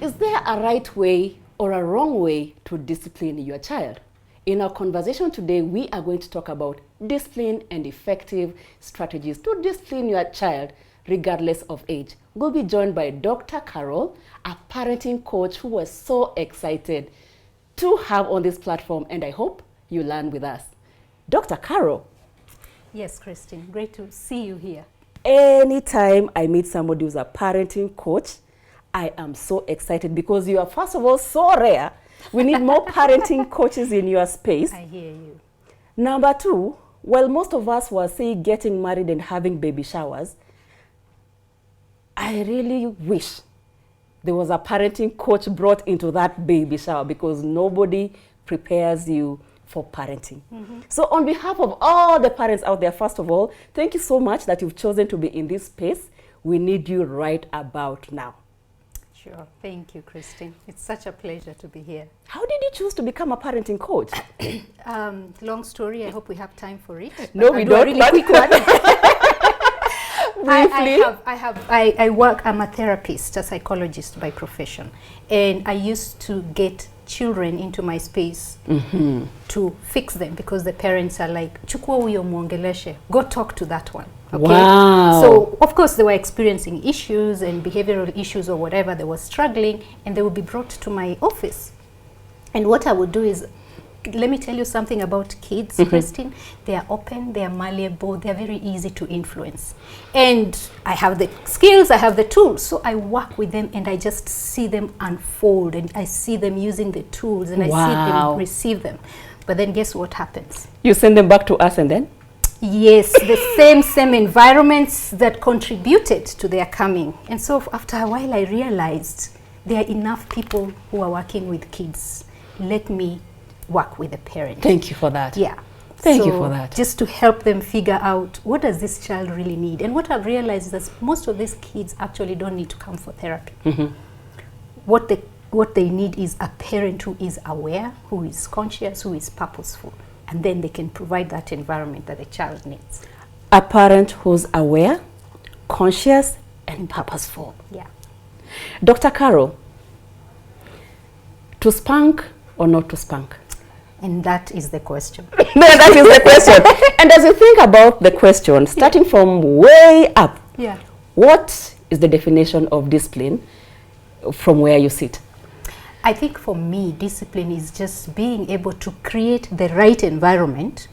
Is there a right way or a wrong way to discipline your child? In our conversation today, we are going to talk about discipline and effective strategies to discipline your child regardless of age. We'll be joined by Dr. Carol, a parenting coach who was so excited to have on this platform, and I hope you learn with us. Dr. Carol. Yes, Christine, great to see you here. Anytime I meet somebody who's a parenting coach, I am so excited because you are, first of all, so rare. We need more parenting coaches in your space. I hear you. Number two, while most of us were, say, getting married and having baby showers, I really wish there was a parenting coach brought into that baby shower because nobody prepares you for parenting. So on behalf of all the parents out there, first of all, thank you so much that you've chosen to be in this space. We need you right about now. Sure. Thank you, Christine. It's such a pleasure to be here. How did you choose to become a parenting coach? Long story. I hope we have time for it. No, we don't. Really quick one. Briefly. I'm a therapist, a psychologist by profession, and I used to get children into my space to fix them because the parents are like, chukua huyo muongeleshe, go talk to that one. Okay? Wow. So of course they were experiencing issues and behavioral issues or whatever, they were struggling, and they would be brought to my office. And what I would do is, let me tell you something about kids, Christine. They are open, they are malleable, they are very easy to influence. And I have the skills, I have the tools. So I work with them and I just see them unfold, and I see them using the tools, and I see them receive them. But then guess what happens? You send them back to us and then? Yes, the same environments that contributed to their coming. And so after a while I realized there are enough people who are working with kids. Let me work with the parent. Thank you for that. Yeah. Thank you for that. Just to help them figure out, what does this child really need? And what I've realized is that most of these kids actually don't need to come for therapy. What they need is a parent who is aware, who is conscious, who is purposeful. And then they can provide that environment that the child needs. A parent who's aware, conscious, and purposeful. Yeah. Dr. Carol, to spank or not to spank? And that is the question. That is the question. And as you think about the question, starting from way up, what is the definition of discipline from where you sit? I think for me, discipline is just being able to create the right environment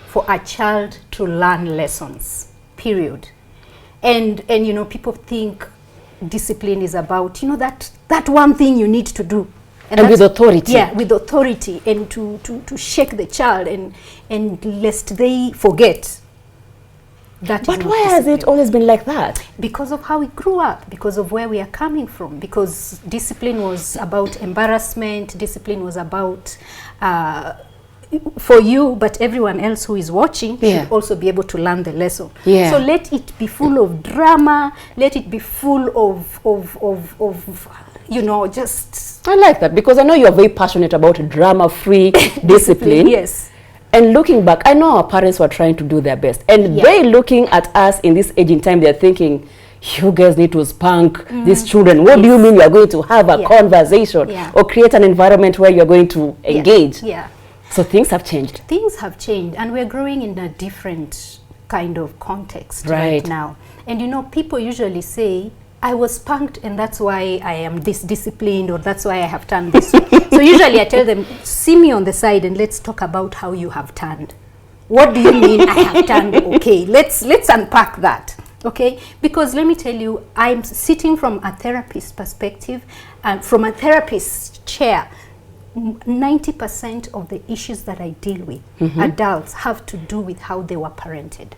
for a child to learn lessons, period. And you know, people think discipline is about, you know, that one thing you need to do. And with authority. Yeah, with authority, and to shake the child and lest they forget. That but why has it always been like that? Because of how we grew up, because of where we are coming from, because discipline was about embarrassment, discipline was about for you, but everyone else who is watching should also be able to learn the lesson. So let it be full of drama, let it be full of you know, just... I like that because I know you're very passionate about drama-free discipline. Yes. And looking back, I know our parents were trying to do their best. And they looking at us in this age in time, they're thinking, you guys need to spank these children. What do you mean you're going to have a conversation or create an environment where you're going to engage? So things have changed. Things have changed, and we're growing in a different kind of context right now. And you know, people usually say, I was spanked and that's why I am this disciplined, or that's why I have turned this way. So usually I tell them, see me on the side and let's talk about how you have turned. What do you mean I have turned? Okay, let's unpack that. Okay, because let me tell you, I'm sitting from a therapist perspective, and from a therapist's chair. 90% of the issues that I deal with, adults, have to do with how they were parented.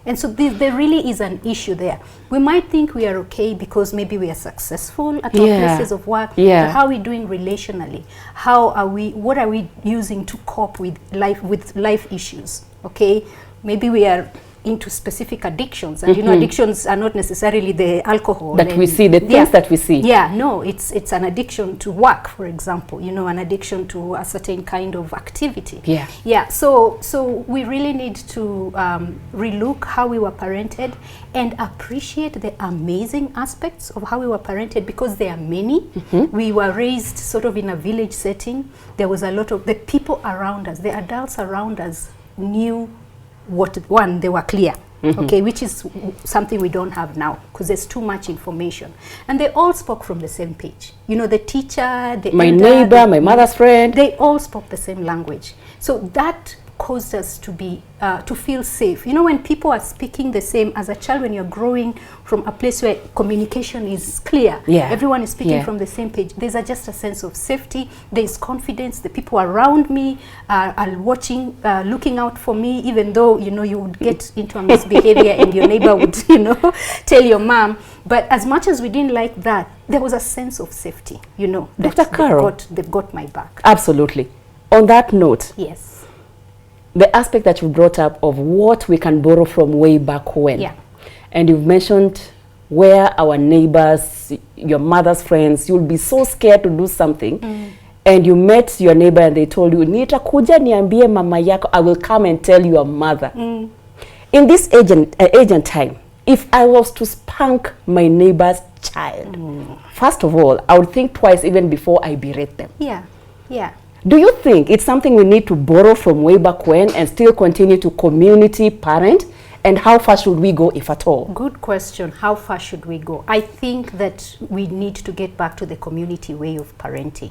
And so there really is an issue there. We might think we are okay because maybe we are successful at our places of work. But how are we doing relationally? What are we using to cope with life issues? Okay, maybe we are into specific addictions, and you know, addictions are not necessarily the alcohol that we see, the things that we see. Yeah, no, it's an addiction to work, for example, you know, an addiction to a certain kind of activity. Yeah. Yeah, so we really need to relook how we were parented and appreciate the amazing aspects of how we were parented, because there are many. We were raised sort of in a village setting. There was a lot of the people around us, the adults around us knew what, one, they were clear, okay, which is something we don't have now because there's too much information. And they all spoke from the same page. You know, the teacher, the my elder, neighbor, my mother's friend. They all spoke the same language. So that caused us to be to feel safe. You know, when people are speaking the same, as a child, when you're growing from a place where communication is clear, everyone is speaking from the same page, there's just a sense of safety, there's confidence, the people around me are watching, looking out for me, even though, you know, you would get into a misbehavior and your neighbor would, you know, tell your mom. But as much as we didn't like that, there was a sense of safety, you know. Dr. Carol, they've got my back. Absolutely. On that note, yes, the aspect that you brought up of what we can borrow from way back when. Yeah. And you've mentioned where our neighbors, your mother's friends, you'll be so scared to do something. And you met your neighbor and they told you, nitakuja niambie mama yako, I will come and tell your mother. In this age and time, if I was to spank my neighbor's child, first of all, I would think twice even before I berate them. Yeah, yeah. Do you think it's something we need to borrow from way back when and still continue to community parent? And how far should we go, if at all? Good question. How far should we go? I think that we need to get back to the community way of parenting,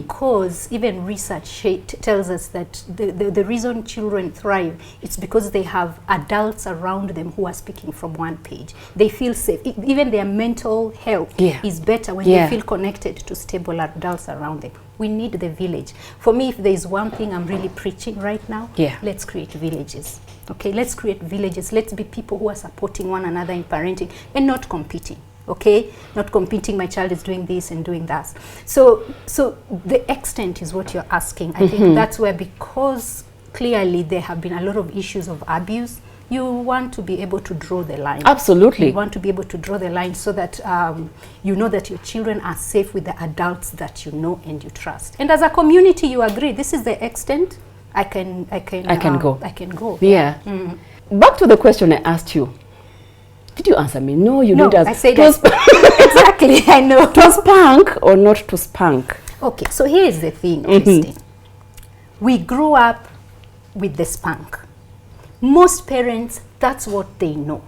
because even research tells us that the reason children thrive, it's because they have adults around them who are speaking from one page. They feel safe. Even their mental health is better when they feel connected to stable adults around them. We need the village. For me, if there is one thing I'm really preaching right now, let's create villages. Okay, let's create villages. Let's be people who are supporting one another in parenting and not competing. Okay, not competing. My child is doing this and doing that. So the extent is what you're asking. I think that's where, because clearly there have been a lot of issues of abuse, you want to be able to draw the line. Absolutely. You want to be able to draw the line so that you know that your children are safe with the adults that you know and you trust. And as a community, you agree, this is the extent I can go. Yeah. Back to the question I asked you. Did you answer me? No, you didn't answer. I said exactly, I know. To spank or not to spank? Okay, so here is the thing, Christine. We grew up with the spank. Most parents, that's what they know.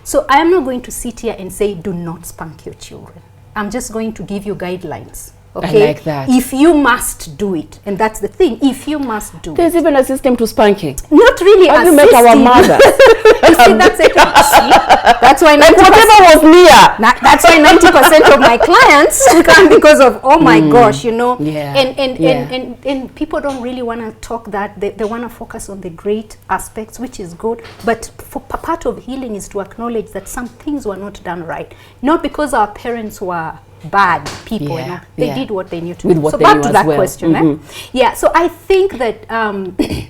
So I am not going to sit here and say, do not spank your children. I'm just going to give you guidelines. Okay? I like that. If you must do it, and that's the thing, if you must do There's it. even a system to spanking. Not really a system. Make our mother. You see, that's it. That's why 90%, whatever was near. That's why 90% of my clients come because of, oh my gosh, you know. Yeah. And people don't really want to talk that. They want to focus on the great aspects, which is good. But for part of healing is to acknowledge that some things were not done right. Not because our parents were bad people, you know. They did what they knew to do. So back to that question. Yeah, so I think that,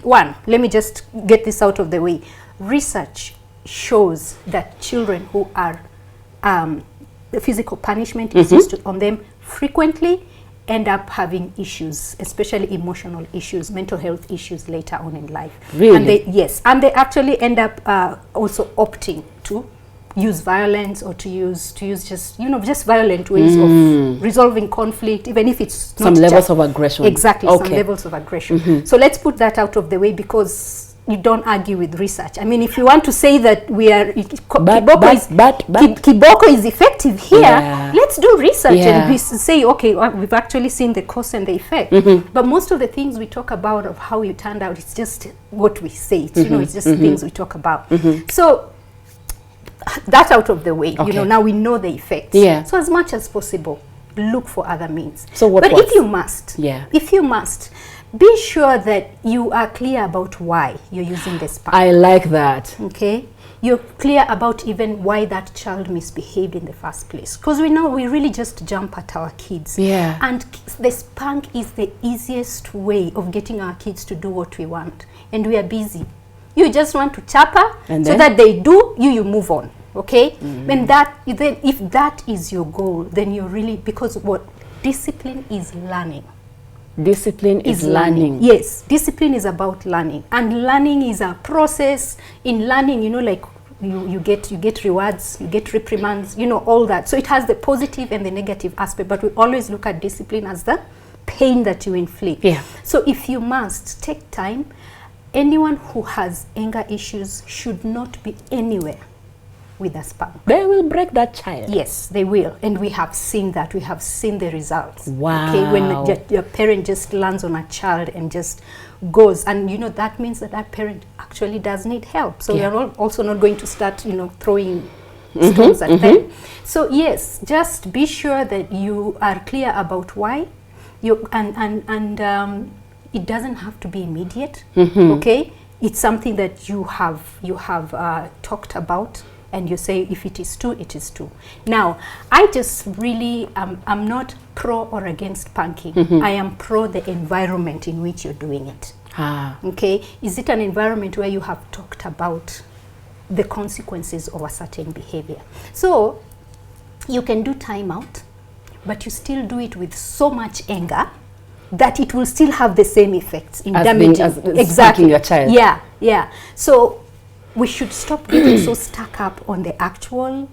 one, let me just get this out of the way. Research shows that children who are the physical punishment is used on them frequently end up having issues, especially emotional issues, mental health issues later on in life. Really? And they actually end up also opting to use violence or to use just, you know, just violent ways of resolving conflict, even if it's not some levels of aggression. Exactly, some levels of aggression. So let's put that out of the way, because you don't argue with research. I mean, if you want to say that we are Kiboko is effective here, let's do research and we say, okay, we've actually seen the cause and the effect. But most of the things we talk about of how it turned out, it's just what we say. It's, you know, it's just things we talk about. So that out of the way, you know, now we know the effects. So as much as possible, look for other means. So what? But if you must, be sure that you are clear about why you're using the spank. I like that. Okay, you're clear about even why that child misbehaved in the first place. Because we know we really just jump at our kids. And the spank is the easiest way of getting our kids to do what we want. And we are busy. You just want to chap her And so then? that they do, you move on. Okay? When then if that is your goal, then you're really, because what discipline is learning. Discipline is learning. Yes, discipline is about learning, and learning is a process. In learning, you know, like you get rewards, you get reprimands, you know, all that. So it has the positive and the negative aspect, but we always look at discipline as the pain that you inflict. Yeah. So if you must take time, anyone who has anger issues should not be anywhere with a spank. They will break that child. Yes, they will. And we have seen that. We have seen the results. Wow. Okay, when your parent just lands on a child and just goes, and you know, that means that that parent actually does need help. So Yeah. we are also not going to start, you know, throwing stones at them. So yes, just be sure that you are clear about why you, and it doesn't have to be immediate. Okay, it's something that you have talked about, and you say if it is two, it is two. Now, I just really I'm not pro or against spanking. I am pro the environment in which you're doing it. Okay, is it an environment where you have talked about the consequences of a certain behavior? So you can do timeout, but you still do it with so much anger that it will still have the same effects in damaging. As exactly spanking your child. Yeah. So we should stop getting so stuck up on the actual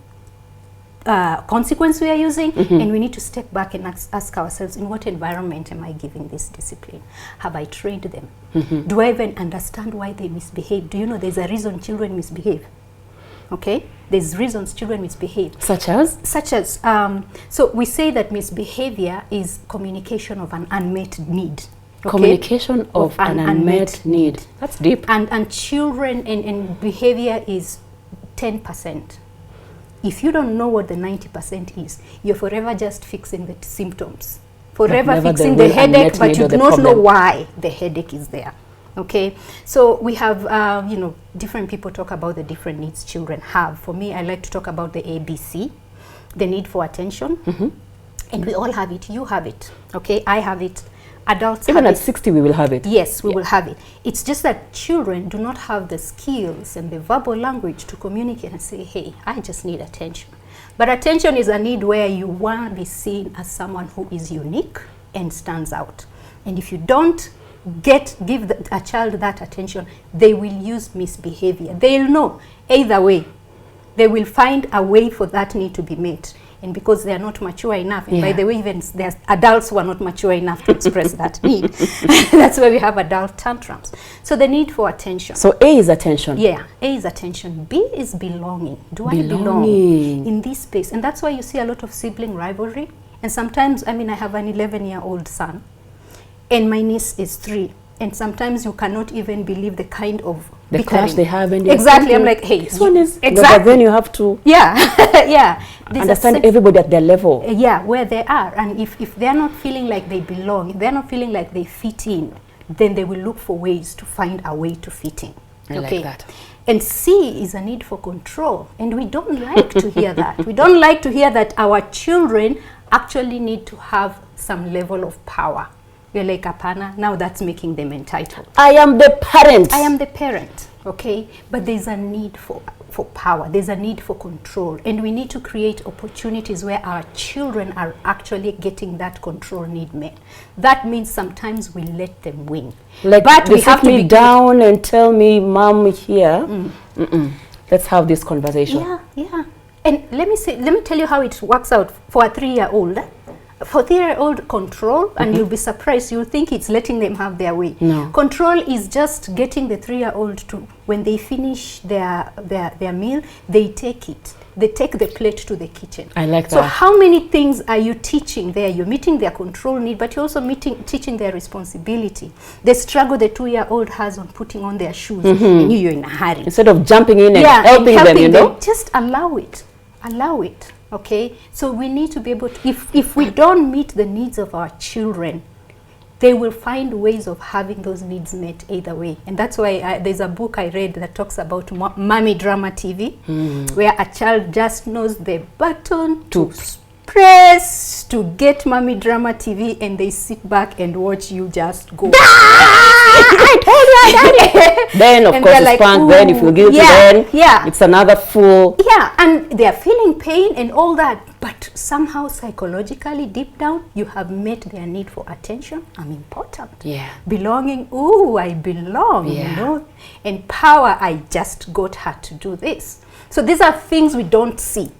consequence we are using, and we need to step back and ask ourselves, in what environment am I giving this discipline? Have I trained them? Do I even understand why they misbehave? Do you know there's a reason children misbehave? Okay, there's reasons children misbehave. Such as? So we say that misbehavior is communication of an unmet need. Okay? Communication of an unmet need. That's deep. And children and behavior is 10%. If you don't know what the 90% is, you're forever just fixing the symptoms. Forever fixing the headache, but you do not know why the headache is there. Okay, so we have, you know, different people talk about the different needs children have. For me, I like to talk about the ABC, the need for attention. And we all have it. You have it. Okay, I have it. Adults Even have at 60, we will have it. Yes, we will have it. It's just that children do not have the skills and the verbal language to communicate and say, hey, I just need attention. But attention is a need where you want to be seen as someone who is unique and stands out. And if you don't give a child that attention, they will use misbehavior. They'll know either way. They will find a way for that need to be met. And because they are not mature enough, and by the way, even there's adults who are not mature enough to express that need. That's why we have adult tantrums. So the need for attention. So A is attention. Yeah, A is attention. B is belonging. Do I belong in this space? And that's why you see a lot of sibling rivalry. And sometimes, I mean, I have an 11-year-old son, and my niece is 3. And sometimes you cannot even believe the kind of the clash they have. And exactly. I'm like, hey, this one is exactly. But then you have to understand everybody at their level. Where they are. And if they're not feeling like they belong, if they're not feeling like they fit in, then they will look for ways to find a way to fit in. I like that. And C is a need for control. And we don't like to hear that. We don't like to hear that our children actually need to have some level of power. We're like, apana, now that's making them entitled. I am the parent. I am the parent, okay? But there's a need for power. There's a need for control. And we need to create opportunities where our children are actually getting that control need met. That means sometimes we let them win. Like, but we have to be down and tell me, Mom, here, let's have this conversation. Yeah. And let me tell you how it works out for a 3-year-old. For 3-year-old, control, and you'll be surprised, you'll think it's letting them have their way. No. Control is just getting the 3-year-old to, when they finish their meal, they take it. They take the plate to the kitchen. I like that. So how many things are you teaching there? You're meeting their control need, but you're also teaching their responsibility. The struggle the 2-year-old has on putting on their shoes, and you're in a hurry. Instead of jumping in and helping them, you know? Just allow it. Allow it. Okay, so we need to be able to, if we don't meet the needs of our children, they will find ways of having those needs met either way. And that's why there's a book I read that talks about mommy drama TV, where a child just knows the button to press to get Mommy Drama TV, and they sit back and watch you just go. I told you I done it. Then of course it's spank. Then you feel guilty. Then it's another full. Yeah, and they are feeling pain and all that, but somehow psychologically deep down you have met their need for attention. I'm important. Yeah. Belonging. Ooh, I belong. Yeah. You know, and power. I just got her to do this. So these are things we don't see.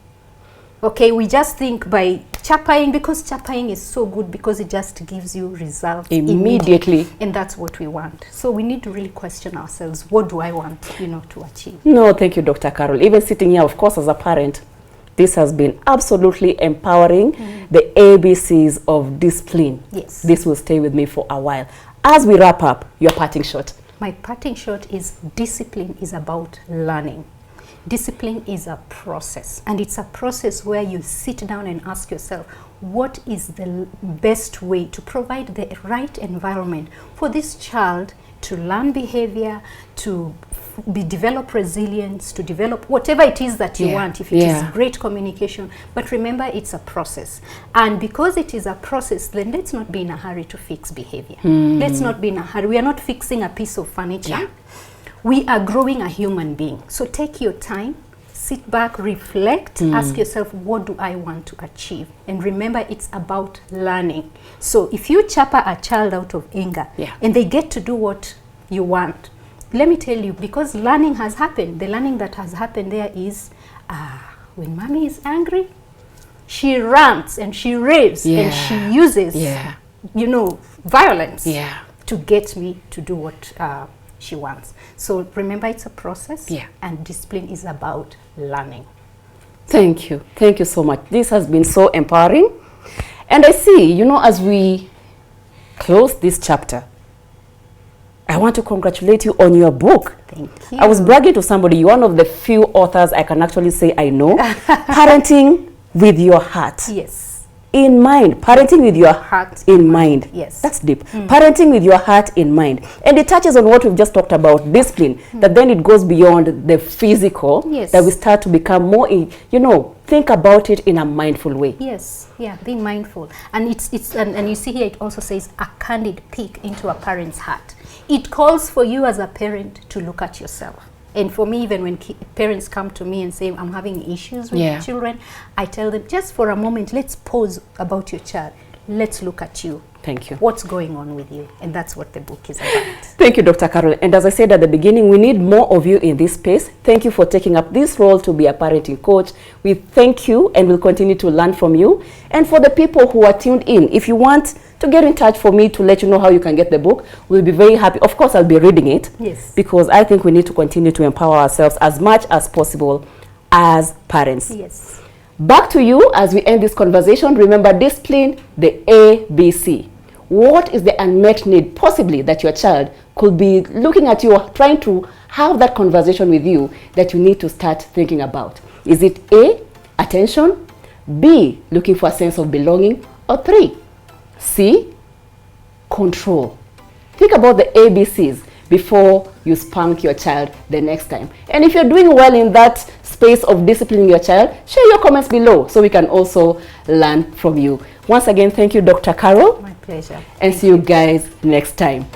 Okay, we just think by chapaying, because chapaying is so good because it just gives you results immediately. And that's what we want. So we need to really question ourselves. What do I want, you know, to achieve? No, thank you, Dr. Carol. Even sitting here, of course, as a parent, this has been absolutely empowering. The ABCs of discipline. Yes. This will stay with me for a while. As we wrap up, your parting shot. My parting shot is discipline is about learning. Discipline is a process, and it's a process where you sit down and ask yourself, what is the best way to provide the right environment for this child to learn behavior, to develop resilience, to develop whatever it is that you want, if it is great communication. But remember, it's a process. And because it is a process, then let's not be in a hurry to fix behavior. Let's not be in a hurry. We are not fixing a piece of furniture. We are growing a human being. So take your time, sit back, reflect, ask yourself, what do I want to achieve? And remember, it's about learning. So if you chapper a child out of anger and they get to do what you want, let me tell you, because learning has happened, the learning that has happened there is, when mommy is angry, she rants and she raves and she uses, you know, violence to get me to do what she wants. So remember, it's a process, and discipline is about learning. Thank you. Thank you so much. This has been so empowering. And I see, you know, as we close this chapter, I want to congratulate you on your book. Thank you. I was bragging to somebody, you're one of the few authors I can actually say I know. Parenting with your heart. Yes. In mind. Parenting with your heart in mind. Yes. That's deep. Parenting with your heart in mind. And it touches on what we've just talked about, discipline, that then it goes beyond the physical, that we start to become more, you know, think about it in a mindful way. Yes, being mindful. And and you see here it also says a candid peek into a parent's heart. It calls for you as a parent to look at yourself. And for me, even when parents come to me and say, I'm having issues with children, I tell them, just for a moment, let's pause about your child. Let's look at you. Thank you. What's going on with you? And that's what the book is about. Thank you, Dr. Carol. And as I said at the beginning, we need more of you in this space. Thank you for taking up this role to be a parenting coach. We thank you and we'll continue to learn from you. And for the people who are tuned in, if you want to get in touch for me to let you know how you can get the book, we'll be very happy. Of course, I'll be reading it. Yes. Because I think we need to continue to empower ourselves as much as possible as parents. Yes. Back to you as we end this conversation. Remember, discipline, the ABC. What is the unmet need possibly that your child could be looking at you or trying to have that conversation with you that you need to start thinking about? Is it A, attention, B, looking for a sense of belonging, or 3, C, control? Think about the ABCs before you spank your child the next time. And if you're doing well in that space of disciplining your child, share your comments below so we can also learn from you. Once again, thank you, Dr. Carol. My pleasure. And see you guys next time.